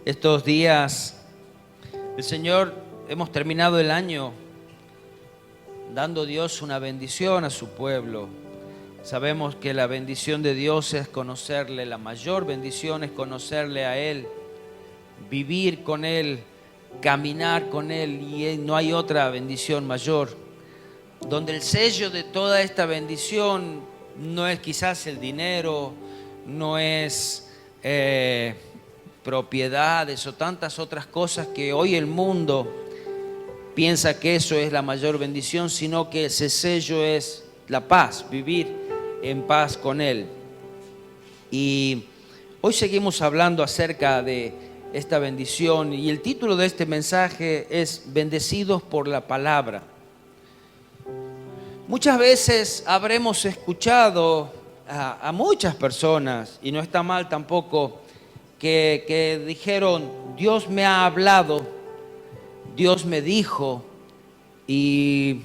Estos días, el Señor, hemos terminado el año dando Dios una bendición a su pueblo. Sabemos que la bendición de Dios es conocerle, la mayor bendición es conocerle a Él, vivir con Él, caminar con Él, y no hay otra bendición mayor. Donde el sello de toda esta bendición no es quizás el dinero, no es propiedades o tantas otras cosas que hoy el mundo piensa que eso es la mayor bendición, sino que ese sello es la paz, vivir en paz con Él. Y hoy seguimos hablando acerca de esta bendición y el título de este mensaje es Bendecidos por la Palabra. Muchas veces habremos escuchado a muchas personas, y no está mal tampoco, que dijeron, Dios me ha hablado, Dios me dijo, y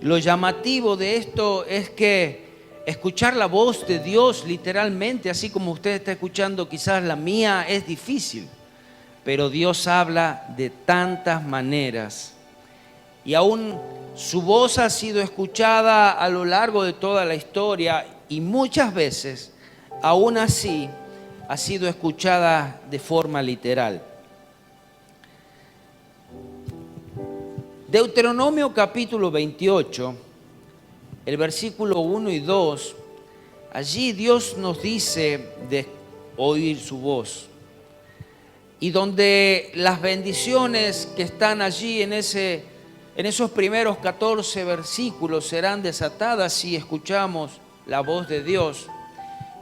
lo llamativo de esto es que escuchar la voz de Dios literalmente, así como usted está escuchando quizás la mía, es difícil, pero Dios habla de tantas maneras, y aún su voz ha sido escuchada a lo largo de toda la historia, y muchas veces, aún así, ha sido escuchada de forma literal. Deuteronomio capítulo 28, el versículo 1 y 2, allí Dios nos dice de oír su voz. Y donde las bendiciones que están allí en esos primeros 14 versículos serán desatadas si escuchamos la voz de Dios.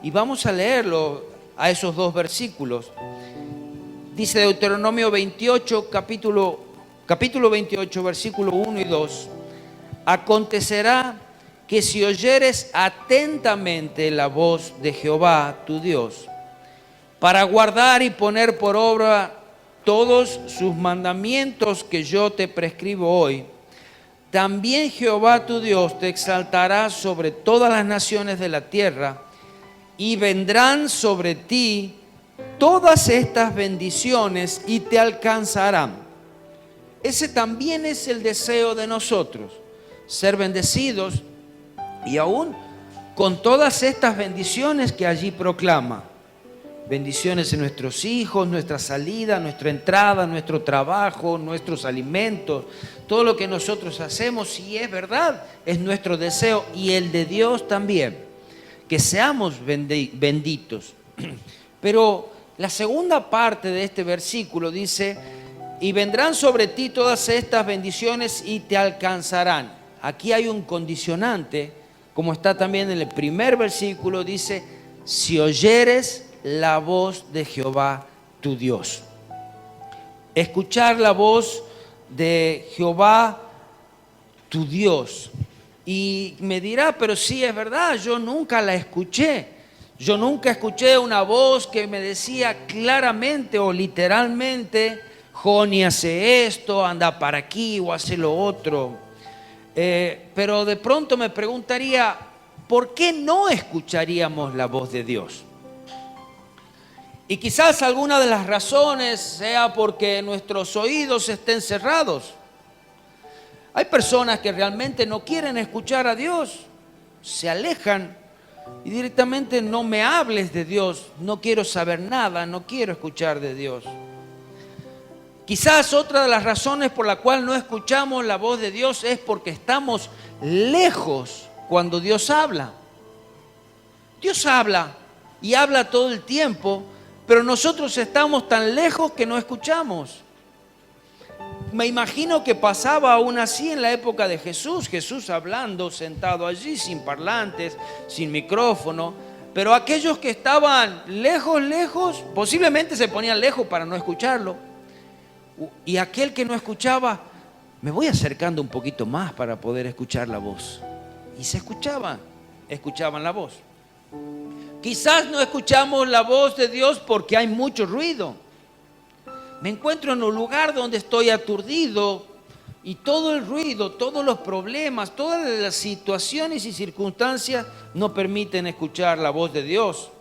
Y vamos a leerlo a esos dos versículos. Dice Deuteronomio 28, capítulo 28, versículo 1 y 2. Acontecerá que si oyeres atentamente la voz de Jehová tu Dios, para guardar y poner por obra todos sus mandamientos que yo te prescribo hoy, también Jehová tu Dios te exaltará sobre todas las naciones de la tierra, y vendrán sobre ti todas estas bendiciones y te alcanzarán. Ese también es el deseo de nosotros, ser bendecidos y aún con todas estas bendiciones que allí proclama. Bendiciones en nuestros hijos, nuestra salida, nuestra entrada, nuestro trabajo, nuestros alimentos, todo lo que nosotros hacemos, si es verdad, es nuestro deseo y el de Dios también, que seamos benditos. Pero la segunda parte de este versículo dice, y vendrán sobre ti todas estas bendiciones y te alcanzarán. Aquí hay un condicionante, como está también en el primer versículo, dice, si oyeres la voz de Jehová tu Dios. Escuchar la voz de Jehová tu Dios. Y me dirá, pero sí es verdad, yo nunca la escuché. Yo nunca escuché una voz que me decía claramente o literalmente, Joni hace esto, anda para aquí o hace lo otro. Pero de pronto me preguntaría, ¿por qué no escucharíamos la voz de Dios? Y quizás alguna de las razones sea porque nuestros oídos estén cerrados. Hay personas que realmente no quieren escuchar a Dios, se alejan y directamente no me hables de Dios, no quiero saber nada, no quiero escuchar de Dios. Quizás otra de las razones por la cual no escuchamos la voz de Dios es porque estamos lejos cuando Dios habla. Dios habla y habla todo el tiempo, pero nosotros estamos tan lejos que no escuchamos. Me imagino que pasaba aún así en la época de Jesús, Jesús hablando, sentado allí, sin parlantes, sin micrófono, pero aquellos que estaban lejos, posiblemente se ponían lejos para no escucharlo, y aquel que no escuchaba, me voy acercando un poquito más para poder escuchar la voz, y se escuchaban la voz. Quizás no escuchamos la voz de Dios porque hay mucho ruido. Me encuentro en un lugar donde estoy aturdido y todo el ruido, todos los problemas, todas las situaciones y circunstancias no permiten escuchar la voz de Dios.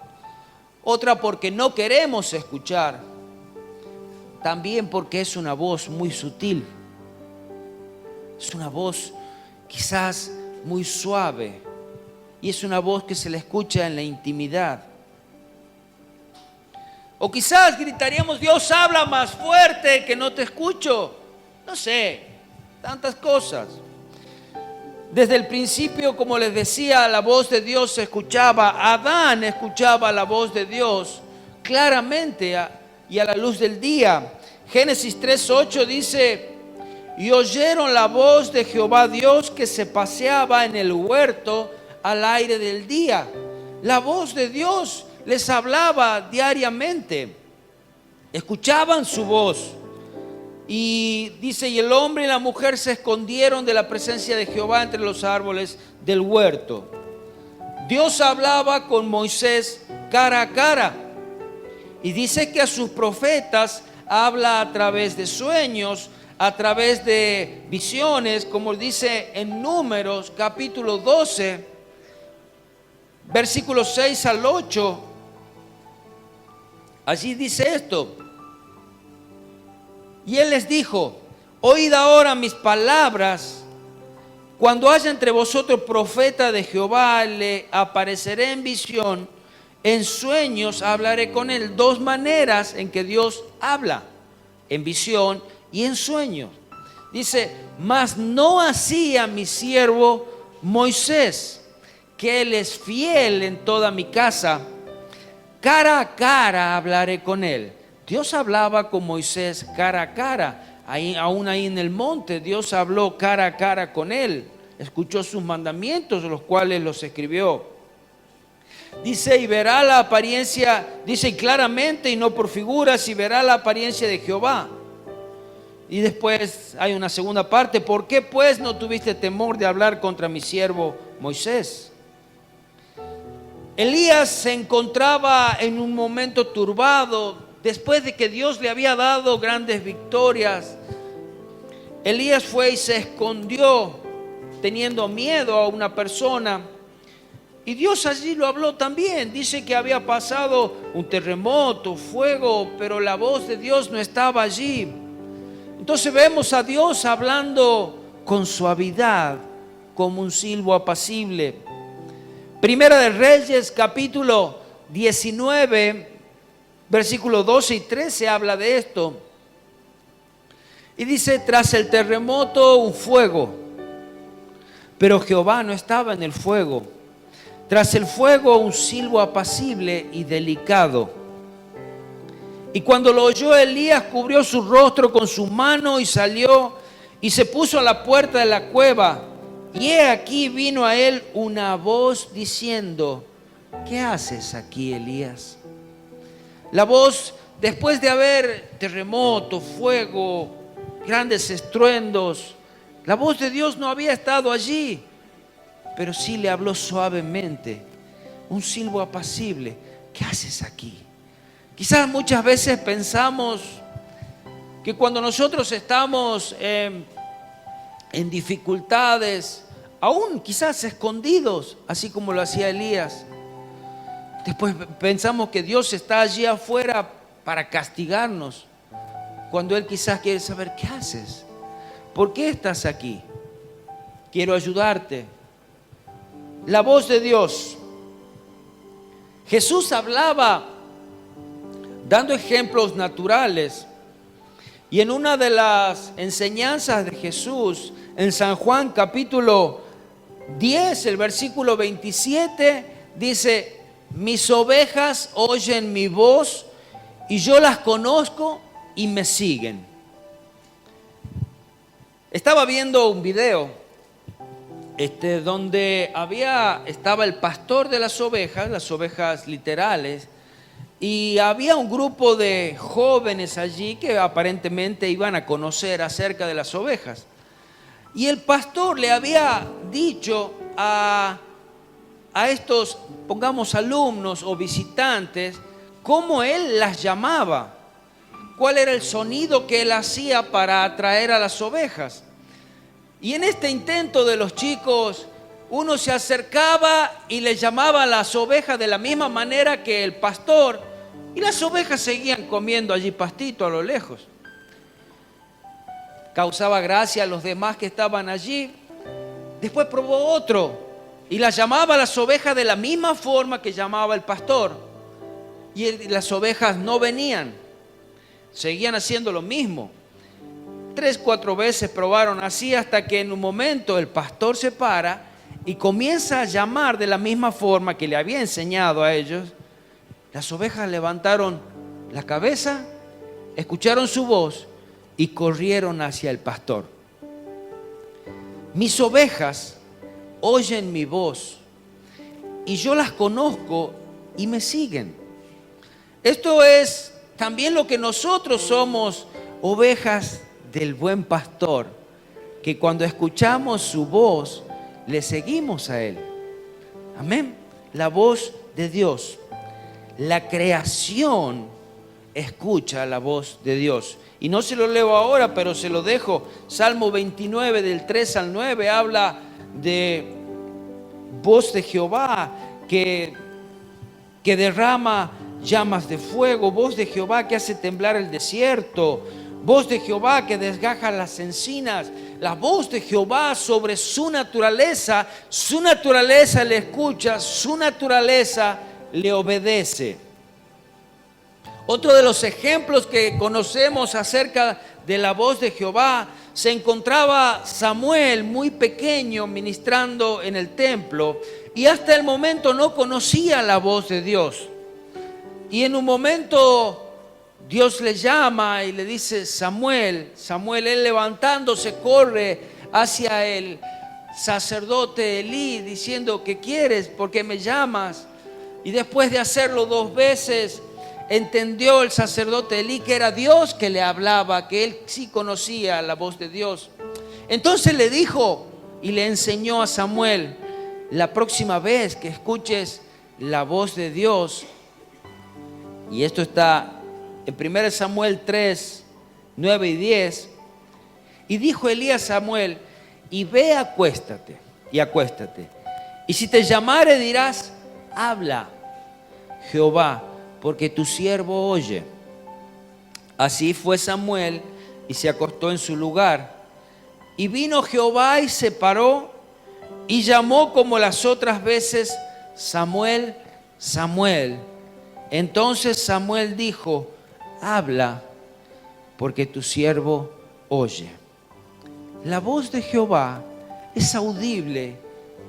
Otra porque no queremos escuchar. también porque es una voz muy sutil. Es una voz quizás muy suave. Y es una voz que se le escucha en la intimidad. O quizás gritaríamos: Dios habla más fuerte, que no te escucho. No sé, tantas cosas. Desde el principio, como les decía, la voz de Dios se escuchaba. Adán escuchaba la voz de Dios claramente y a la luz del día. Génesis 3:8 dice: y oyeron la voz de Jehová Dios que se paseaba en el huerto al aire del día. La voz de Dios les hablaba diariamente. Escuchaban su voz. Y dice: y el hombre y la mujer se escondieron de la presencia de Jehová entre los árboles del huerto. Dios hablaba con Moisés cara a cara. Y dice que a sus profetas habla a través de sueños, a través de visiones, como dice en Números capítulo 12, versículos 6 al 8. Allí dice esto: y él les dijo: oíd ahora mis palabras. Cuando haya entre vosotros profeta de Jehová, le apareceré en visión, en sueños hablaré con él. Dos maneras en que Dios habla: en visión y en sueños. Dice: mas no así a mi siervo Moisés, que él es fiel en toda mi casa. Cara a cara hablaré con él. Dios hablaba con Moisés cara a cara. Aún ahí en el monte, Dios habló cara a cara con él. Escuchó sus mandamientos, los cuales los escribió. Dice: y verá la apariencia, dice claramente y no por figuras, y verá la apariencia de Jehová. Y después hay una segunda parte: ¿por qué pues no tuviste temor de hablar contra mi siervo Moisés? Elías se encontraba en un momento turbado. Después de que Dios le había dado grandes victorias, Elías fue y se escondió teniendo miedo a una persona. Y Dios allí lo habló también. Dice que había pasado un terremoto, fuego, pero la voz de Dios no estaba allí. Entonces vemos a Dios hablando con suavidad, como un silbo apacible. Primera de Reyes, capítulo 19, versículos 12 y 13 habla de esto. Y dice: tras el terremoto un fuego, pero Jehová no estaba en el fuego. Tras el fuego un silbo apacible y delicado. Y cuando lo oyó Elías, cubrió su rostro con su mano y salió y se puso a la puerta de la cueva. Y he aquí vino a él una voz diciendo: ¿qué haces aquí, Elías? La voz, después de haber terremoto, fuego, grandes estruendos, la voz de Dios no había estado allí, pero sí le habló suavemente, un silbo apacible. ¿Qué haces aquí? Quizás muchas veces pensamos que cuando nosotros estamos en dificultades, aún quizás escondidos, así como lo hacía Elías, después pensamos que Dios está allí afuera para castigarnos, cuando Él quizás quiere saber: ¿qué haces? ¿Por qué estás aquí? Quiero ayudarte. La voz de Dios. Jesús hablaba dando ejemplos naturales. Y en una de las enseñanzas de Jesús, en San Juan capítulo 10, el versículo 27, dice: mis ovejas oyen mi voz y yo las conozco y me siguen. Estaba viendo un video donde estaba el pastor de las ovejas literales, y había un grupo de jóvenes allí que aparentemente iban a conocer acerca de las ovejas. Y el pastor le había dicho a estos, pongamos, alumnos o visitantes, cómo él las llamaba, cuál era el sonido que él hacía para atraer a las ovejas. Y en este intento de los chicos, uno se acercaba y les llamaba a las ovejas de la misma manera que el pastor, y las ovejas seguían comiendo allí pastito a lo lejos. causaba gracia a los demás que estaban allí. Después probó otro y las llamaba a las ovejas de la misma forma que llamaba el pastor. Y las ovejas no venían, seguían haciendo lo mismo. 3, 4 veces probaron así, hasta que en un momento el pastor se para y comienza a llamar de la misma forma que le había enseñado a ellos. Las ovejas levantaron la cabeza, escucharon su voz y corrieron hacia el pastor. Mis ovejas oyen mi voz y yo las conozco y me siguen. Esto es también lo que nosotros somos, ovejas del buen pastor, que cuando escuchamos su voz, le seguimos a él. Amén. La voz de Dios. La creación escucha la voz de Dios. Y no se lo leo ahora, pero se lo dejo. Salmo 29, del 3 al 9, habla de voz de Jehová que derrama llamas de fuego, voz de Jehová que hace temblar el desierto, voz de Jehová que desgaja las encinas. La voz de Jehová sobre su naturaleza le escucha, su naturaleza le obedece. Otro de los ejemplos que conocemos acerca de la voz de Jehová, se encontraba Samuel muy pequeño ministrando en el templo y hasta el momento no conocía la voz de Dios. Y en un momento Dios le llama y le dice: Samuel, Samuel. Él levantándose corre hacia el sacerdote Elí diciendo: ¿qué quieres? ¿Por qué me llamas? Y después de hacerlo 2 veces, entendió el sacerdote Elí que era Dios que le hablaba, que él sí conocía la voz de Dios. Entonces le dijo y le enseñó a Samuel: la próxima vez que escuches la voz de Dios, y esto está en 1 Samuel 3, 9 y 10, y dijo Elí a Samuel: y ve, acuéstate, y si te llamare dirás: habla Jehová, porque tu siervo oye. Así fue Samuel y se acostó en su lugar. Y vino Jehová y se paró y llamó como las otras veces: Samuel, Samuel. Entonces Samuel dijo: habla, porque tu siervo oye. La voz de Jehová es audible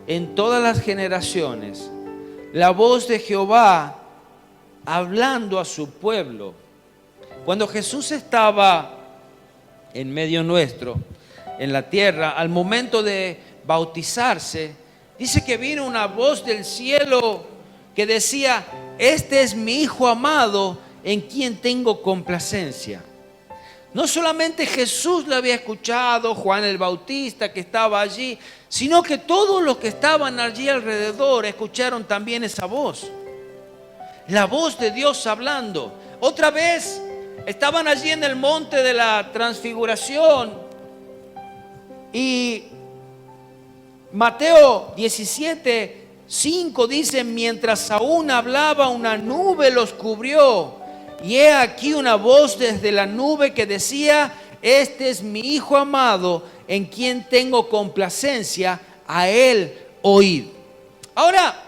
en todas las generaciones. La voz de Jehová hablando a su pueblo. Cuando Jesús estaba en medio nuestro, en la tierra, al momento de bautizarse, dice que vino una voz del cielo que decía: este es mi Hijo amado, en quien tengo complacencia. No solamente Jesús lo había escuchado, Juan el Bautista que estaba allí, sino que todos los que estaban allí alrededor escucharon también esa voz. La voz de Dios hablando. Otra vez estaban allí en el monte de la transfiguración y Mateo 17, 5 dice: mientras aún hablaba, una nube los cubrió, y he aquí una voz desde la nube que decía: este es mi Hijo amado, en quien tengo complacencia, a él oíd. Ahora,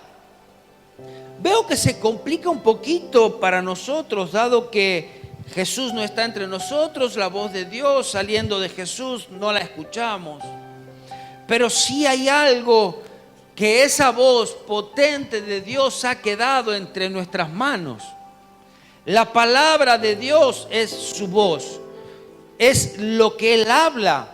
veo que se complica un poquito para nosotros, dado que Jesús no está entre nosotros, la voz de Dios saliendo de Jesús no la escuchamos. Pero sí hay algo, que esa voz potente de Dios ha quedado entre nuestras manos. La palabra de Dios es su voz, es lo que Él habla,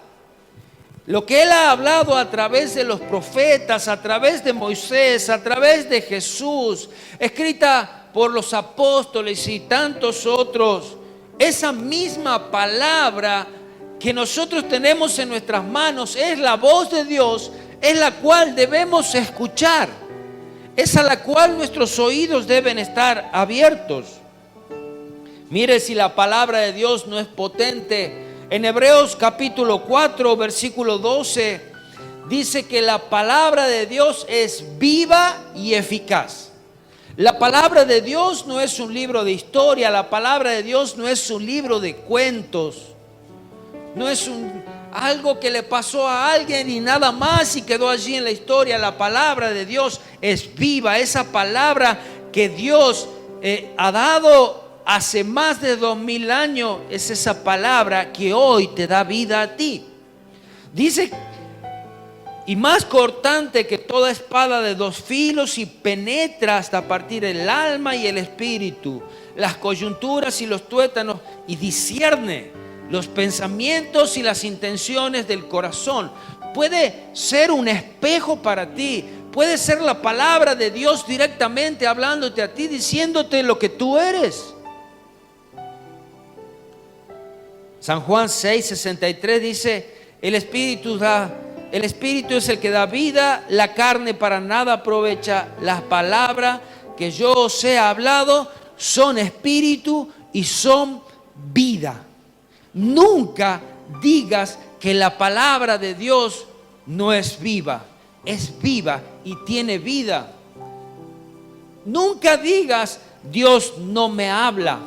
lo que Él ha hablado a través de los profetas, a través de Moisés, a través de Jesús, escrita por los apóstoles y tantos otros. Esa misma palabra que nosotros tenemos en nuestras manos es la voz de Dios, es la cual debemos escuchar, es a la cual nuestros oídos deben estar abiertos. Mire si la palabra de Dios no es potente. En Hebreos capítulo 4, versículo 12, dice que la palabra de Dios es viva y eficaz. La palabra de Dios no es un libro de historia, la palabra de Dios no es un libro de cuentos, no es algo que le pasó a alguien y nada más y quedó allí en la historia. La palabra de Dios es viva. Esa palabra que Dios ha dado hace más de 2000 años es esa palabra que hoy te da vida a ti. Dice, y más cortante que toda espada de 2 filos, y penetra hasta partir el alma y el espíritu, las coyunturas y los tuétanos, y discierne los pensamientos y las intenciones del corazón. Puede ser un espejo para ti, puede ser la palabra de Dios directamente hablándote a ti, diciéndote lo que tú eres. San Juan 6:63 dice, el Espíritu es el que da vida, la carne para nada aprovecha. Las palabras que yo os he hablado son espíritu y son vida. Nunca digas que la palabra de Dios no es viva. Es viva y tiene vida. Nunca digas, Dios no me habla.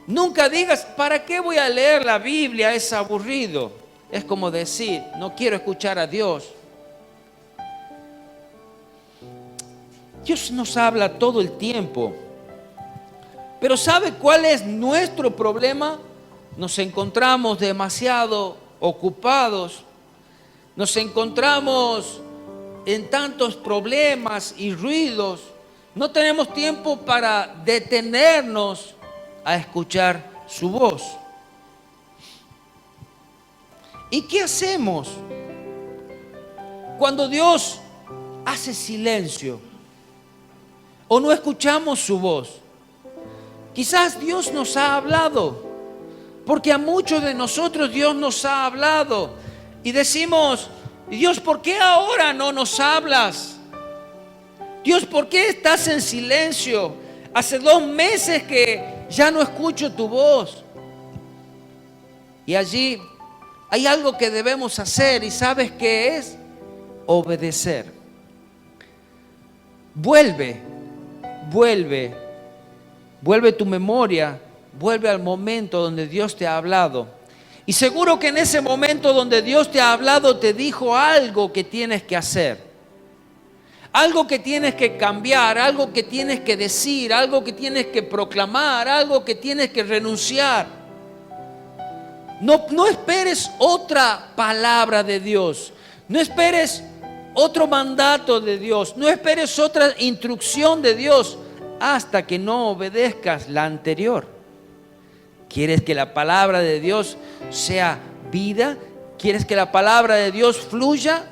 Nunca digas, ¿para qué voy a leer la Biblia? Es aburrido. Es como decir, no quiero escuchar a Dios. Dios nos habla todo el tiempo. Pero ¿sabe cuál es nuestro problema? Nos encontramos demasiado ocupados. Nos encontramos en tantos problemas y ruidos. No tenemos tiempo para detenernos a escuchar su voz. ¿Y qué hacemos cuando Dios hace silencio o no escuchamos su voz? Quizás Dios nos ha hablado, porque a muchos de nosotros Dios nos ha hablado y decimos, Dios, ¿por qué ahora no nos hablas? Dios, ¿por qué estás en silencio? Hace 2 meses que ya no escucho tu voz. Y allí hay algo que debemos hacer, y ¿sabes qué es? Obedecer. Vuelve tu memoria, vuelve al momento donde Dios te ha hablado. Y seguro que en ese momento donde Dios te ha hablado te dijo algo que tienes que hacer. Algo que tienes que cambiar, algo que tienes que decir, algo que tienes que proclamar, algo que tienes que renunciar. No esperes otra palabra de Dios. No esperes otro mandato de Dios. No esperes otra instrucción de Dios hasta que no obedezcas la anterior. ¿Quieres que la palabra de Dios sea vida? ¿Quieres que la palabra de Dios fluya?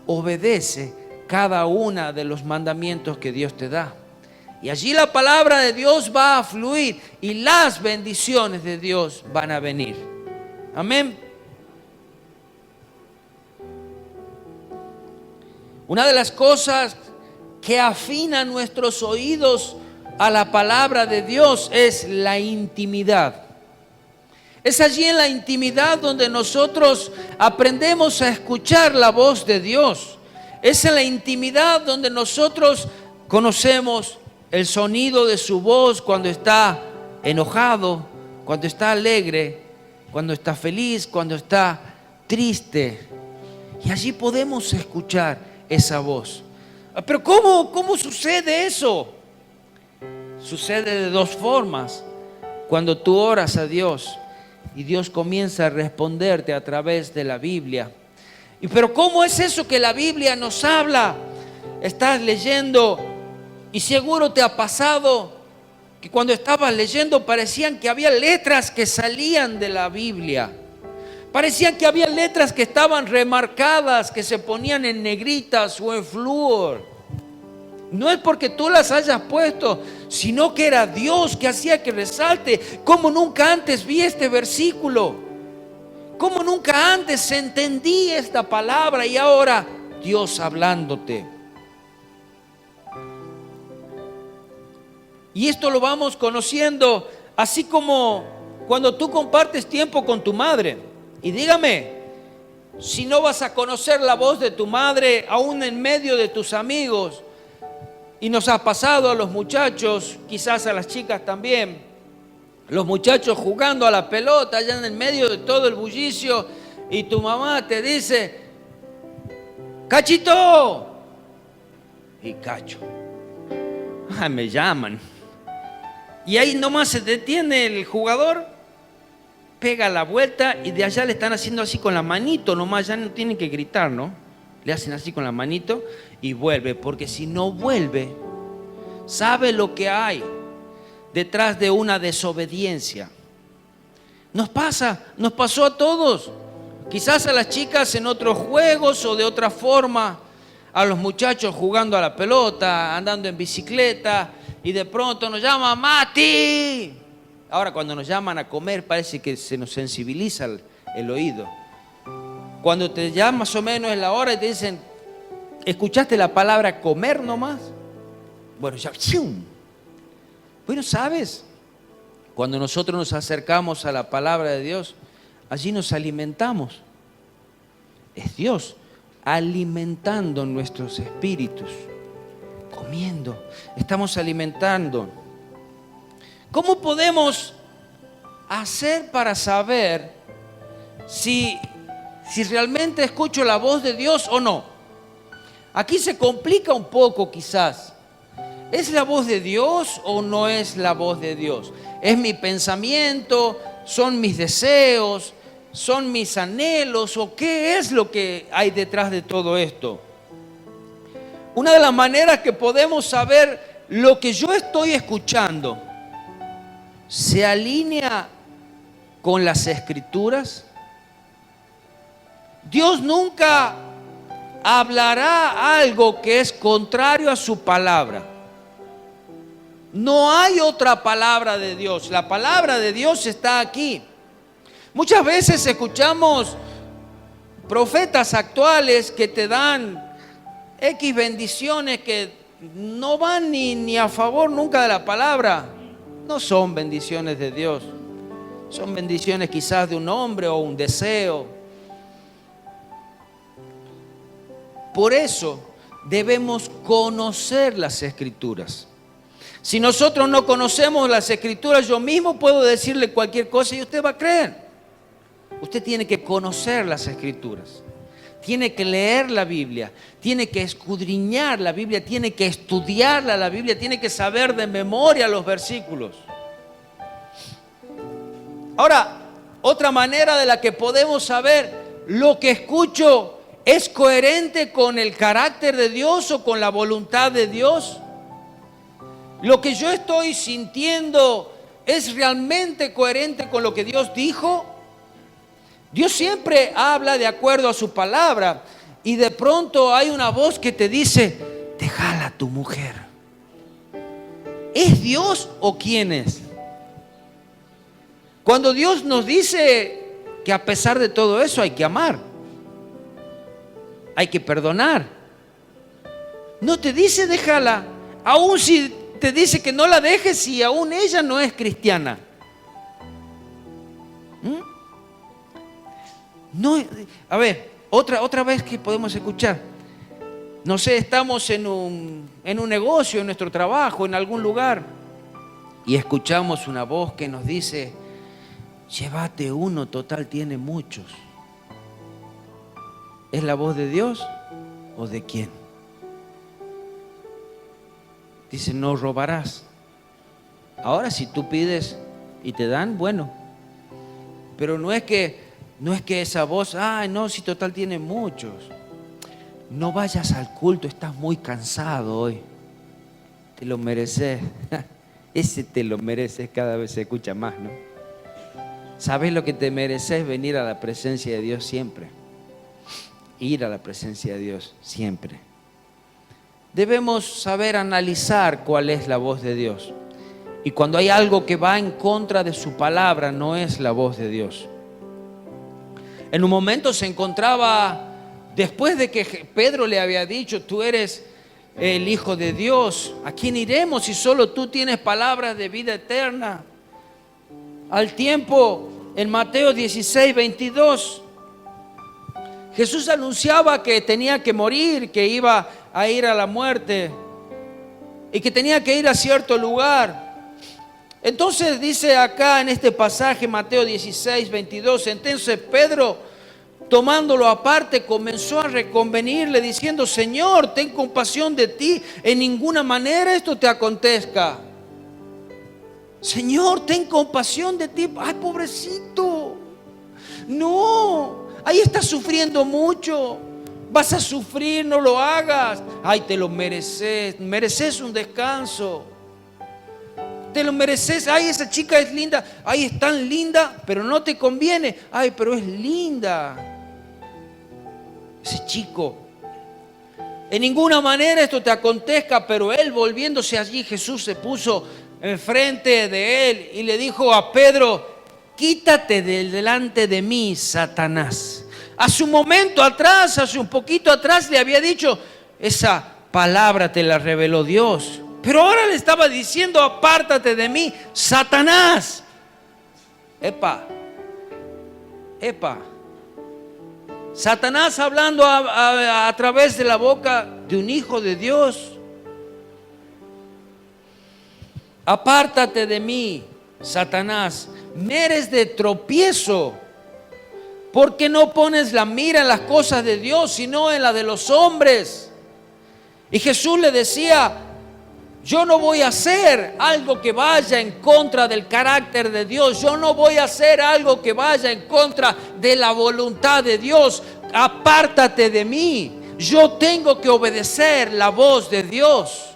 Obedece cada uno de los mandamientos que Dios te da. Y allí la palabra de Dios va a fluir y las bendiciones de Dios van a venir. Amén. Una de las cosas que afina nuestros oídos a la palabra de Dios es la intimidad. Es allí en la intimidad donde nosotros aprendemos a escuchar la voz de Dios. Es en la intimidad donde nosotros conocemos el sonido de su voz cuando está enojado, cuando está alegre, cuando está feliz, cuando está triste. Y allí podemos escuchar esa voz. Pero ¿cómo sucede eso? Sucede de 2 formas. Cuando tú oras a Dios y Dios comienza a responderte a través de la Biblia. Pero ¿cómo es eso que la Biblia nos habla? Estás leyendo y seguro te ha pasado que cuando estabas leyendo parecían que había letras que salían de la Biblia. Parecían que había letras que estaban remarcadas, que se ponían en negritas o en flúor. No es porque tú las hayas puesto, sino que era Dios que hacía que resalte. Como nunca antes vi este versículo, como nunca antes entendí esta palabra, y ahora Dios hablándote. Y esto lo vamos conociendo, así como cuando tú compartes tiempo con tu madre. Y dígame, si no vas a conocer la voz de tu madre aún en medio de tus amigos. Y nos ha pasado a los muchachos, quizás a las chicas también, los muchachos jugando a la pelota allá en el medio de todo el bullicio, y tu mamá te dice, Cachito, y Cacho, me llaman, y ahí nomás se detiene el jugador, pega la vuelta y de allá le están haciendo así con la manito nomás, ya no tienen que gritar, ¿no? Le hacen así con la manito y vuelve, porque si no vuelve, sabe lo que hay detrás de una desobediencia. Nos pasó a todos, quizás a las chicas en otros juegos o de otra forma, a los muchachos jugando a la pelota, andando en bicicleta y de pronto nos llama Mati. Ahora cuando nos llaman a comer parece que se nos sensibiliza el oído. Cuando te llaman más o menos en la hora y te dicen, ¿escuchaste la palabra comer nomás? Bueno, ya, ¡chum! Bueno, ¿sabes? Cuando nosotros nos acercamos a la palabra de Dios, allí nos alimentamos. Es Dios alimentando nuestros espíritus, comiendo, estamos alimentando. ¿Cómo podemos hacer para saber si realmente escucho la voz de Dios o no? Aquí se complica un poco quizás. ¿Es la voz de Dios o no es la voz de Dios? ¿Es mi pensamiento? ¿Son mis deseos? ¿Son mis anhelos? ¿O qué es lo que hay detrás de todo esto? Una de las maneras que podemos saber lo que yo estoy escuchando se alinea con las Escrituras. Dios nunca hablará algo que es contrario a su palabra. No hay otra palabra de Dios. La palabra de Dios está aquí. Muchas veces escuchamos profetas actuales que te dan X bendiciones que no van ni a favor nunca de la palabra. No son bendiciones de Dios. Son bendiciones quizás de un hombre o un deseo. Por eso debemos conocer las Escrituras. Si nosotros no conocemos las Escrituras, yo mismo puedo decirle cualquier cosa y usted va a creer. Usted tiene que conocer las Escrituras. Tiene que leer la Biblia, tiene que escudriñar la Biblia, tiene que estudiarla la Biblia, tiene que saber de memoria los versículos. Ahora, otra manera de la que podemos saber lo que escucho es coherente con el carácter de Dios o con la voluntad de Dios. Lo que yo estoy sintiendo es realmente coherente con lo que Dios dijo. Dios siempre habla de acuerdo a su palabra y de pronto hay una voz que te dice, déjala a tu mujer. ¿Es Dios o quién es? Cuando Dios nos dice que a pesar de todo eso hay que amar, hay que perdonar, no te dice déjala, aun si te dice que no la dejes si aún ella no es cristiana. No, a ver, otra vez que podemos escuchar. No sé, estamos en un negocio, en nuestro trabajo, en algún lugar, y escuchamos una voz que nos dice, llévate uno, total tiene muchos. ¿Es la voz de Dios o de quién? Dice, no robarás. Ahora si tú pides y te dan, bueno. Pero no es que esa voz, no, si total tiene muchos. No vayas al culto, estás muy cansado hoy. Te lo mereces. Ese te lo mereces, cada vez se escucha más, ¿no? ¿Sabes lo que te mereces? Venir a la presencia de Dios siempre. Ir a la presencia de Dios siempre. Debemos saber analizar cuál es la voz de Dios. Y cuando hay algo que va en contra de su palabra, no es la voz de Dios. En un momento se encontraba, después de que Pedro le había dicho, tú eres el Hijo de Dios, ¿a quién iremos si solo tú tienes palabras de vida eterna? Al tiempo, en Mateo 16, 22, Jesús anunciaba que tenía que morir, que iba a ir a la muerte y que tenía que ir a cierto lugar. Entonces dice acá en este pasaje, Mateo 16, 22, entonces Pedro tomándolo aparte, comenzó a reconvenirle diciendo: Señor, ten compasión de ti, en ninguna manera esto te acontezca. Señor, ten compasión de ti. Ay, pobrecito, no, ahí estás sufriendo mucho, vas a sufrir, no lo hagas. Ay, te lo mereces, mereces un descanso, te lo mereces. Ay, esa chica es linda, ay, es tan linda, pero no te conviene. Ay, pero es linda. Ese chico, en ninguna manera esto te acontezca. Pero él, volviéndose allí, Jesús se puso enfrente de él y le dijo a Pedro: quítate de delante de mí, Satanás. Hace un momento atrás, hace un poquito atrás, le había dicho: esa palabra te la reveló Dios. Pero ahora le estaba diciendo: apártate de mí, Satanás. Epa. Satanás hablando a través de la boca de un hijo de Dios. Apártate de mí, Satanás, me eres de tropiezo, porque no pones la mira en las cosas de Dios, sino en las de los hombres. Y Jesús le decía: yo no voy a hacer algo que vaya en contra del carácter de Dios. Yo no voy a hacer algo que vaya en contra de la voluntad de Dios. Apártate de mí. Yo tengo que obedecer la voz de Dios.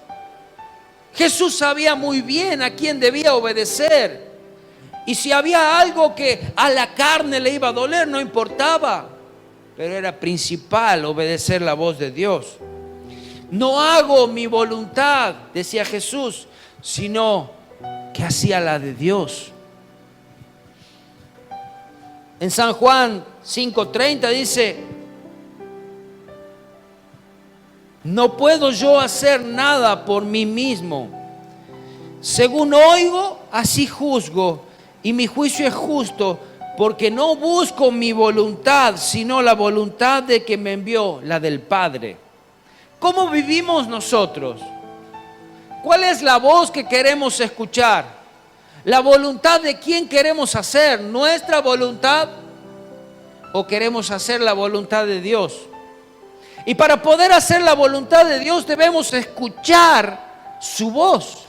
Jesús sabía muy bien a quién debía obedecer. Y si había algo que a la carne le iba a doler, no importaba. Pero era principal obedecer la voz de Dios. No hago mi voluntad, decía Jesús, sino que hacía la de Dios. En San Juan 5:30 dice: no puedo yo hacer nada por mí mismo. Según oigo, así juzgo, y mi juicio es justo, porque no busco mi voluntad, sino la voluntad de que me envió, la del Padre. ¿Cómo vivimos nosotros? ¿Cuál es la voz que queremos escuchar? ¿La voluntad de quién queremos hacer? ¿Nuestra voluntad? ¿O queremos hacer la voluntad de Dios? Y para poder hacer la voluntad de Dios debemos escuchar su voz.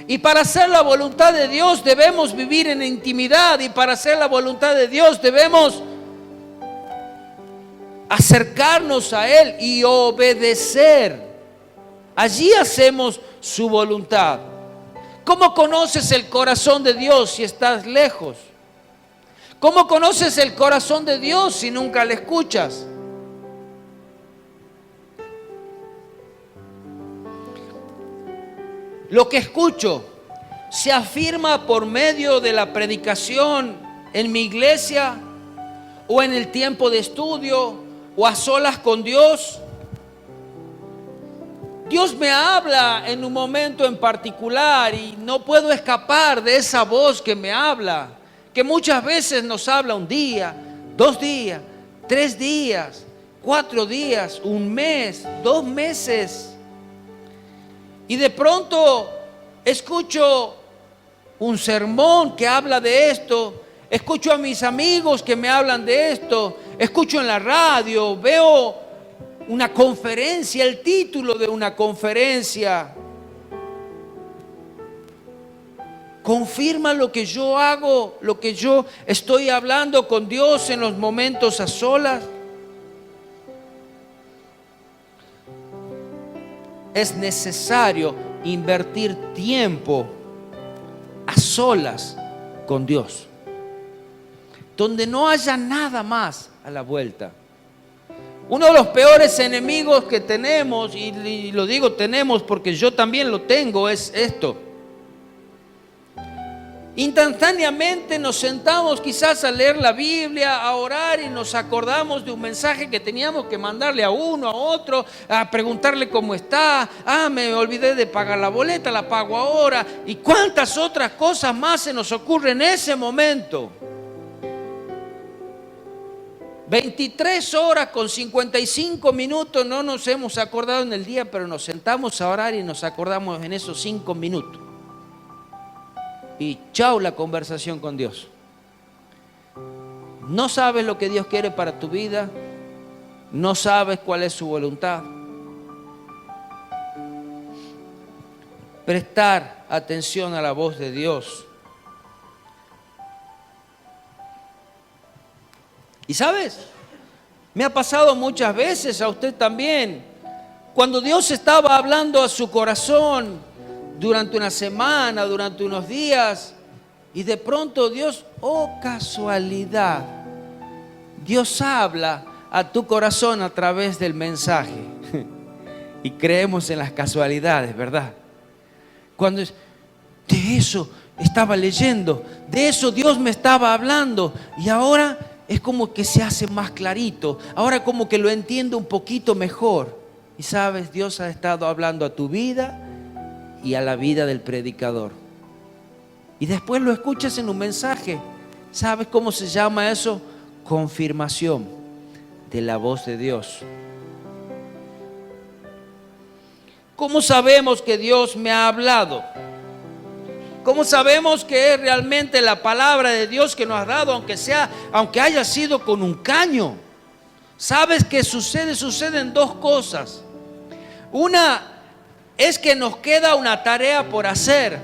Y para hacer la voluntad de Dios debemos vivir en intimidad. Y para hacer la voluntad de Dios debemos acercarnos a Él y obedecer. Allí hacemos su voluntad. ¿Cómo conoces el corazón de Dios si estás lejos? ¿Cómo conoces el corazón de Dios si nunca le escuchas? Lo que escucho se afirma por medio de la predicación en mi iglesia, o en el tiempo de estudio, o a solas con Dios. Dios me habla en un momento en particular y no puedo escapar de esa voz que me habla, que muchas veces nos habla un día, 2 días, 3 días, 4 días, 1 mes, 2 meses. Y de pronto escucho un sermón que habla de esto, escucho a mis amigos que me hablan de esto, escucho en la radio, veo una conferencia, el título de una conferencia confirma lo que yo hago, lo que yo estoy hablando con Dios en los momentos a solas. Es necesario invertir tiempo a solas con Dios, donde no haya nada más a la vuelta. Uno de los peores enemigos que tenemos, y lo digo tenemos porque yo también lo tengo, es esto. Instantáneamente nos sentamos quizás a leer la Biblia, a orar, y nos acordamos de un mensaje que teníamos que mandarle a uno, a otro, a preguntarle cómo está. Me olvidé de pagar la boleta, la pago ahora. Y cuántas otras cosas más se nos ocurren en ese momento. 23 horas con 55 minutos no nos hemos acordado en el día, pero nos sentamos a orar y nos acordamos en esos 5 minutos. Y chau la conversación con Dios. no sabes lo que Dios quiere para tu vida, no sabes cuál es su voluntad. Prestar atención a la voz de Dios. Y sabes, me ha pasado muchas veces, a usted también, cuando Dios estaba hablando a su corazón durante una semana, durante unos días, y de pronto Dios, oh casualidad, Dios habla a tu corazón a través del mensaje. Y creemos en las casualidades, ¿verdad? Cuando de eso estaba leyendo, de eso Dios me estaba hablando, y ahora es como que se hace más clarito, ahora como que lo entiendo un poquito mejor. Y sabes, Dios ha estado hablando a tu vida y a la vida del predicador. Y después lo escuchas en un mensaje. ¿Sabes cómo se llama eso? Confirmación de la voz de Dios. ¿Cómo sabemos que Dios me ha hablado? ¿Cómo sabemos que es realmente la palabra de Dios que nos ha dado, aunque haya sido con un caño? ¿Sabes qué sucede? Suceden dos cosas. Una es que nos queda una tarea por hacer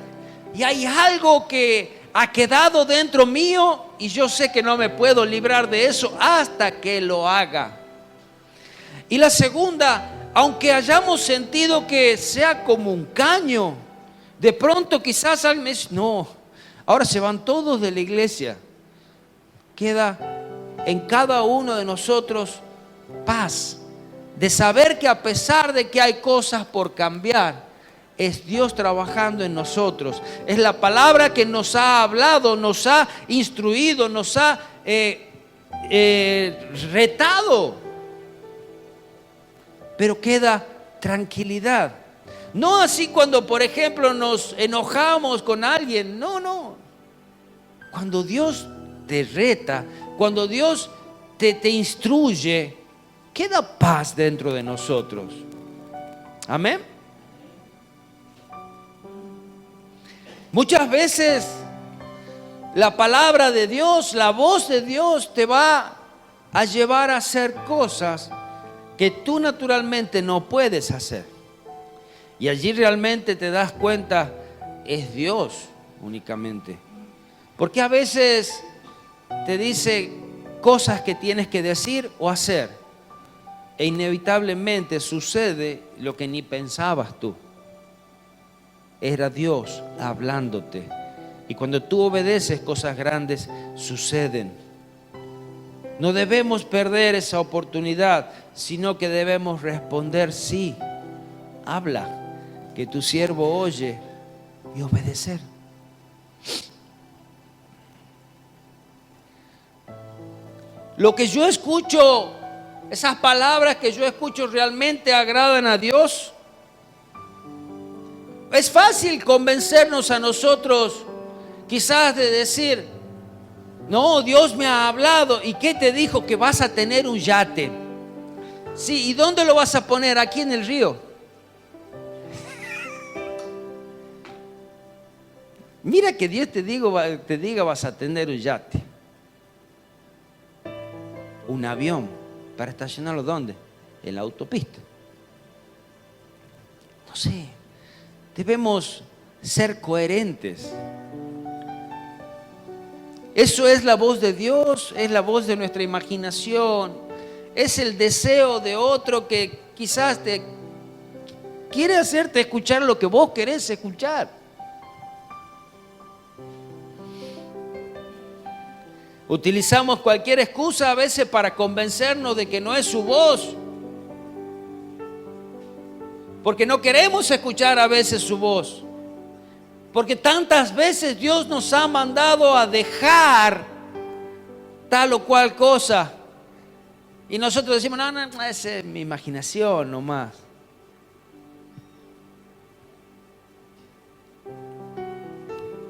y hay algo que ha quedado dentro mío y yo sé que no me puedo librar de eso hasta que lo haga. Y la segunda, aunque hayamos sentido que sea como un caño, de pronto quizás alguien me dice, no, ahora se van todos de la iglesia. Queda en cada uno de nosotros paz, de saber que a pesar de que hay cosas por cambiar, es Dios trabajando en nosotros. Es la palabra que nos ha hablado, nos ha instruido, nos ha retado. Pero queda tranquilidad. No así cuando, por ejemplo, nos enojamos con alguien. No. Cuando Dios te reta, cuando Dios te instruye, queda paz dentro de nosotros. Amén. Muchas veces la palabra de Dios, la voz de Dios te va a llevar a hacer cosas que tú naturalmente no puedes hacer. Y allí realmente te das cuenta, es Dios únicamente. Porque a veces te dice cosas que tienes que decir o hacer. E inevitablemente sucede lo que ni pensabas tú. Era Dios hablándote. Y cuando tú obedeces, cosas grandes suceden. No debemos perder esa oportunidad, sino que debemos responder sí. Habla, que tu siervo oye, y obedecer. Lo que yo escucho, esas palabras que yo escucho realmente agradan a Dios. Es fácil convencernos a nosotros quizás de decir, no, Dios me ha hablado. ¿Y qué te dijo? Que vas a tener un yate. Sí, ¿y dónde lo vas a poner? Aquí en el río. Mira que Dios te diga vas a tener un yate. Un avión. ¿Para estacionarlo dónde? En la autopista. No sé. Debemos ser coherentes. Eso es la voz de Dios, es la voz de nuestra imaginación, es el deseo de otro que quizás te quiere hacerte escuchar lo que vos querés escuchar. Utilizamos cualquier excusa a veces para convencernos de que no es su voz. Porque no queremos escuchar a veces su voz. Porque tantas veces Dios nos ha mandado a dejar tal o cual cosa. Y nosotros decimos, no, esa es mi imaginación nomás.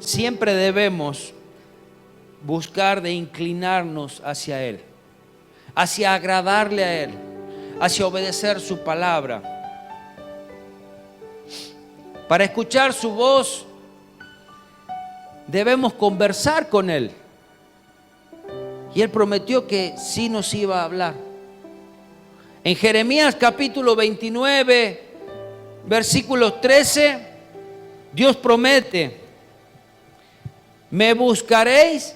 Siempre debemos buscar de inclinarnos hacia Él, hacia agradarle a Él, hacia obedecer su palabra. Para escuchar su voz, debemos conversar con Él. Y Él prometió que sí nos iba a hablar. En Jeremías capítulo 29, versículo 13, Dios promete: me buscaréis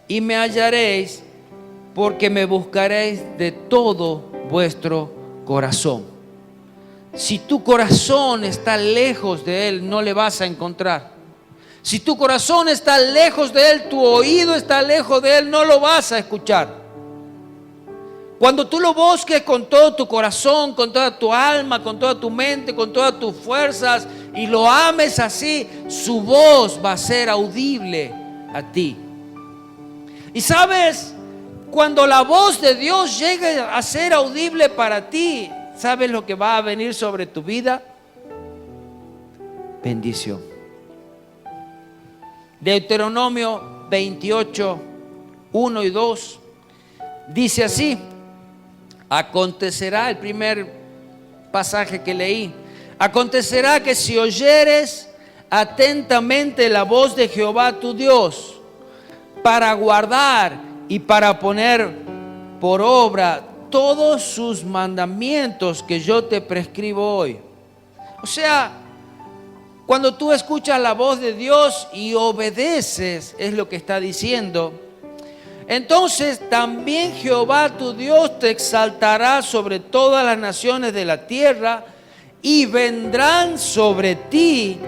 y me hallaréis, porque me buscaréis de todo vuestro corazón. Si tu corazón está lejos de Él, no le vas a encontrar. Si tu corazón está lejos de Él, tu oído está lejos de Él, no lo vas a escuchar. Cuando tú lo busques con todo tu corazón, con toda tu alma, con toda tu mente, con todas tus fuerzas, y lo ames así, su voz va a ser audible a ti. Y sabes, cuando la voz de Dios llegue a ser audible para ti, ¿sabes lo que va a venir sobre tu vida? Bendición. Deuteronomio 28, 1 y 2 dice así. Acontecerá, el primer pasaje que leí, acontecerá que si oyeres atentamente la voz de Jehová tu Dios, para guardar y para poner por obra todos sus mandamientos que yo te prescribo hoy. O sea, cuando tú escuchas la voz de Dios y obedeces, es lo que está diciendo, entonces también Jehová tu Dios te exaltará sobre todas las naciones de la tierra, y vendrán sobre ti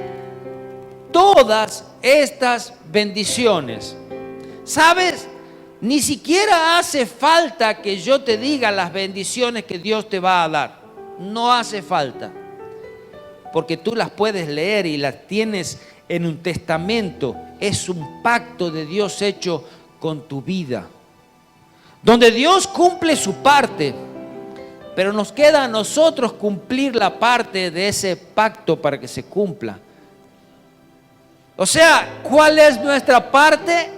todas estas bendiciones. ¿Sabes? Ni siquiera hace falta que yo te diga las bendiciones que Dios te va a dar. No hace falta. Porque tú las puedes leer y las tienes en un testamento. Es un pacto de Dios hecho con tu vida, donde Dios cumple su parte, pero nos queda a nosotros cumplir la parte de ese pacto para que se cumpla. O sea, ¿cuál es nuestra parte?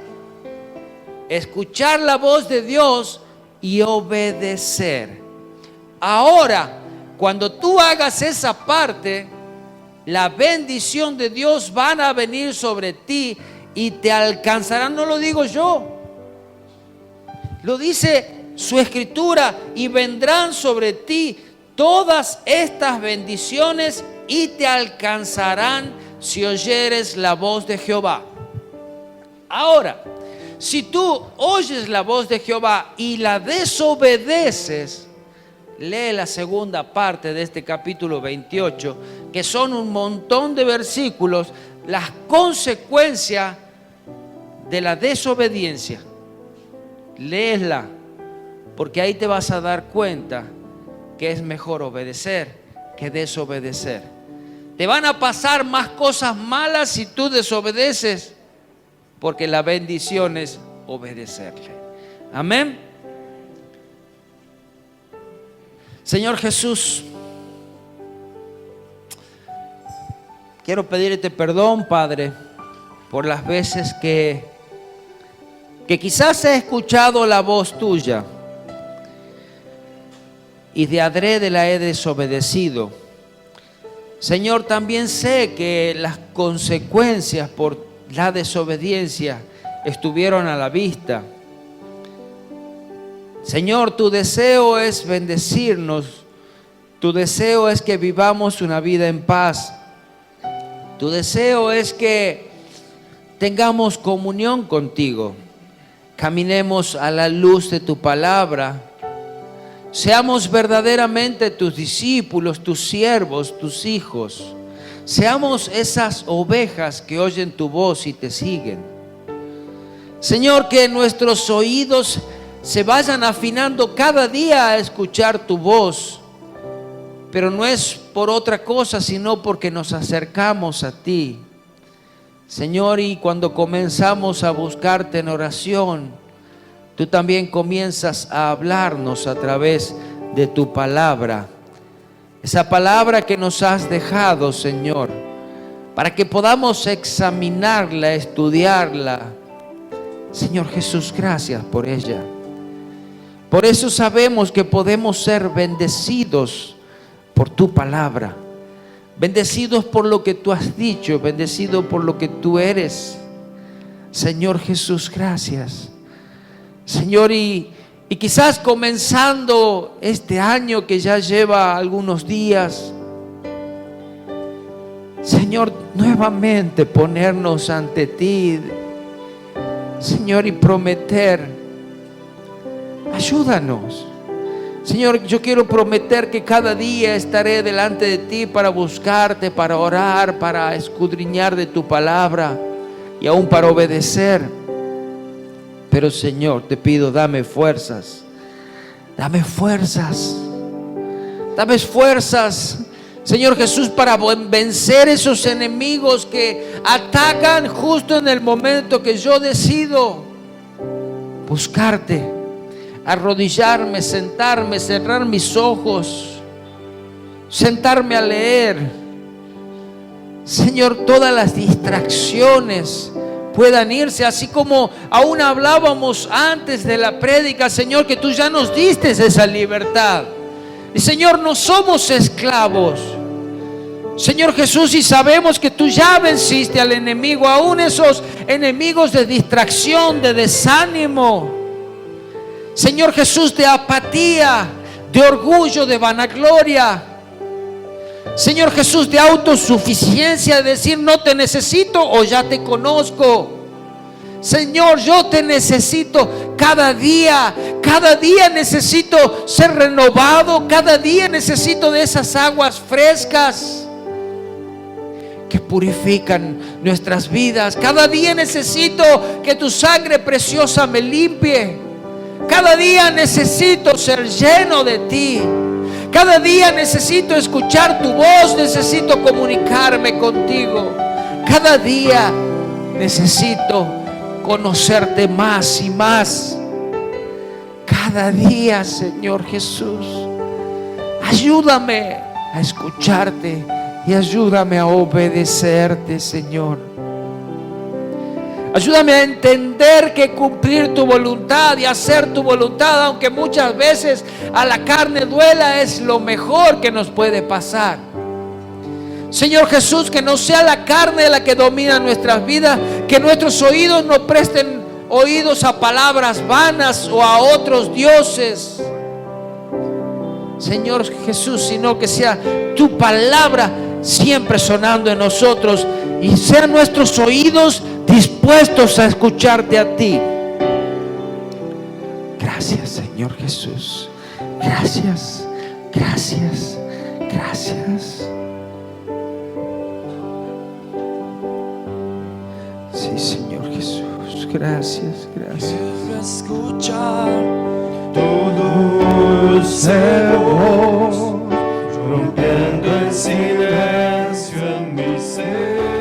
Escuchar la voz de Dios y obedecer. Ahora, cuando tú hagas esa parte, la bendición de Dios van a venir sobre ti y te alcanzarán. No lo digo yo, lo dice su escritura: y vendrán sobre ti todas estas bendiciones y te alcanzarán si oyeres la voz de Jehová. Ahora, si tú oyes la voz de Jehová y la desobedeces, lee la segunda parte de este capítulo 28, que son un montón de versículos, las consecuencias de la desobediencia. Léela, porque ahí te vas a dar cuenta que es mejor obedecer que desobedecer. Te van a pasar más cosas malas si tú desobedeces, porque la bendición es obedecerle. Amén. Señor Jesús, quiero pedirte perdón, Padre, por las veces que quizás he escuchado la voz tuya y de adrede la he desobedecido. Señor, también sé que las consecuencias por la desobediencia estuvieron a la vista. Señor, tu deseo es bendecirnos. Tu deseo es que vivamos una vida en paz. Tu deseo es que tengamos comunión contigo. Caminemos a la luz de tu palabra. Seamos verdaderamente tus discípulos, tus siervos, tus hijos. Seamos esas ovejas que oyen tu voz y te siguen. Señor, que nuestros oídos se vayan afinando cada día a escuchar tu voz, pero no es por otra cosa, sino porque nos acercamos a ti, Señor. Y cuando comenzamos a buscarte en oración, tú también comienzas a hablarnos a través de tu palabra, esa palabra que nos has dejado, Señor, para que podamos examinarla, estudiarla. Señor Jesús, gracias por ella. Por eso sabemos que podemos ser bendecidos por tu palabra, bendecidos por lo que tú has dicho, bendecidos por lo que tú eres. Señor Jesús, gracias. Señor, y quizás comenzando este año que ya lleva algunos días, Señor, nuevamente ponernos ante ti, Señor, y prometer, ayúdanos. Señor, yo quiero prometer que cada día estaré delante de ti para buscarte, para orar, para escudriñar de tu palabra y aún para obedecer. Pero Señor, te pido, dame fuerzas. Dame fuerzas. Dame fuerzas, Señor Jesús, para vencer esos enemigos que atacan justo en el momento que yo decido buscarte, arrodillarme, sentarme, cerrar mis ojos, sentarme a leer. Señor, todas las distracciones puedan irse, así como aún hablábamos antes de la prédica, Señor, que tú ya nos diste esa libertad. Y Señor, no somos esclavos, Señor Jesús, y sabemos que tú ya venciste al enemigo, aún esos enemigos de distracción, de desánimo, Señor Jesús, de apatía, de orgullo, de vanagloria, Señor Jesús, de autosuficiencia, de decir no te necesito o ya te conozco. Señor, yo te necesito cada día necesito ser renovado, cada día necesito de esas aguas frescas que purifican nuestras vidas. Cada día necesito que tu sangre preciosa me limpie. Cada día necesito ser lleno de ti. Cada día necesito escuchar tu voz, necesito comunicarme contigo. Cada día necesito conocerte más y más. Cada día, Señor Jesús, ayúdame a escucharte y ayúdame a obedecerte, Señor. Ayúdame a entender que cumplir tu voluntad y hacer tu voluntad, aunque muchas veces a la carne duela, es lo mejor que nos puede pasar. Señor Jesús, que no sea la carne la que domina nuestras vidas, que nuestros oídos no presten oídos a palabras vanas o a otros dioses, Señor Jesús, sino que sea tu palabra siempre sonando en nosotros y sean nuestros oídos dispuestos a escucharte a ti. Gracias, Señor Jesús. Gracias, gracias, gracias. Sí, Señor Jesús. Gracias, gracias. Quiero escuchar tu dulce voz, rompiendo el silencio en mi ser.